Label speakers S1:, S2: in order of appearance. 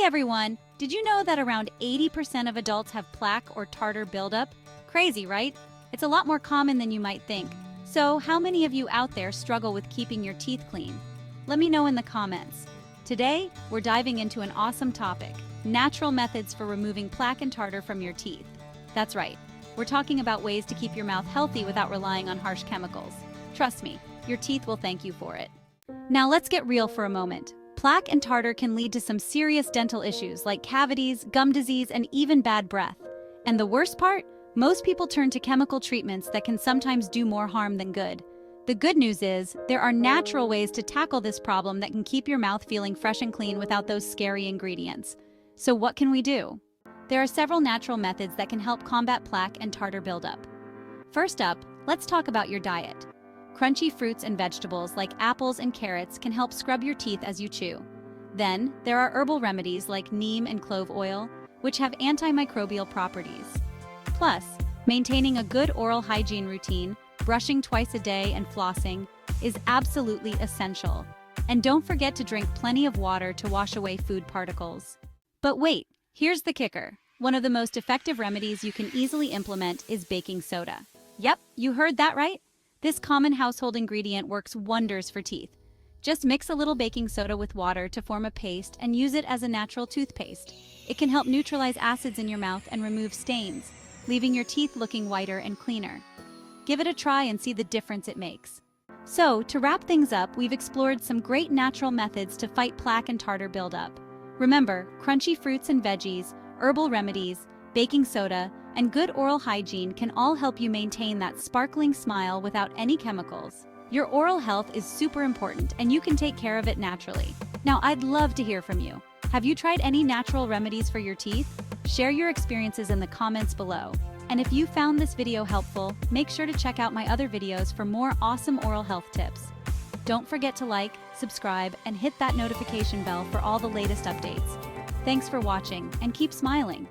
S1: everyone! Did you know that around 80% of adults have plaque or tartar buildup? Crazy, right? It's a lot more common than you might think. So, how many of you out there struggle with keeping your teeth clean? Let me know in the comments. Today, we're diving into an awesome topic: natural methods for removing plaque and tartar from your teeth. That's right, we're talking about ways to keep your mouth healthy without relying on harsh chemicals. Trust me, your teeth will thank you for it. Now let's get real for a moment. Plaque and tartar can lead to some serious dental issues like cavities, gum disease, and even bad breath. And the worst part? Most people turn to chemical treatments that can sometimes do more harm than good. The good news is, there are natural ways to tackle this problem that can keep your mouth feeling fresh and clean without those scary ingredients. So what can we do? There are several natural methods that can help combat plaque and tartar buildup. First up, let's talk about your diet. Crunchy fruits and vegetables like apples and carrots can help scrub your teeth as you chew. Then, there are herbal remedies like neem and clove oil, which have antimicrobial properties. Plus, maintaining a good oral hygiene routine, brushing twice a day and flossing, is absolutely essential. And don't forget to drink plenty of water to wash away food particles. But wait, here's the kicker. One of the most effective remedies you can easily implement is baking soda. Yep, you heard that right. This common household ingredient works wonders for teeth. Just mix a little baking soda with water to form a paste and use it as a natural toothpaste. It can help neutralize acids in your mouth and remove stains, leaving your teeth looking whiter and cleaner. Give it a try and see the difference it makes. So, to wrap things up, we've explored some great natural methods to fight plaque and tartar buildup. Remember, crunchy fruits and veggies, herbal remedies, baking soda, and good oral hygiene can all help you maintain that sparkling smile without any chemicals. Your oral health is super important, and you can take care of it naturally. Now, I'd love to hear from you. Have you tried any natural remedies for your teeth? Share your experiences in the comments below. And if you found this video helpful, make sure to check out my other videos for more awesome oral health tips. Don't forget to like, subscribe, and hit that notification bell for all the latest updates. Thanks for watching, and keep smiling.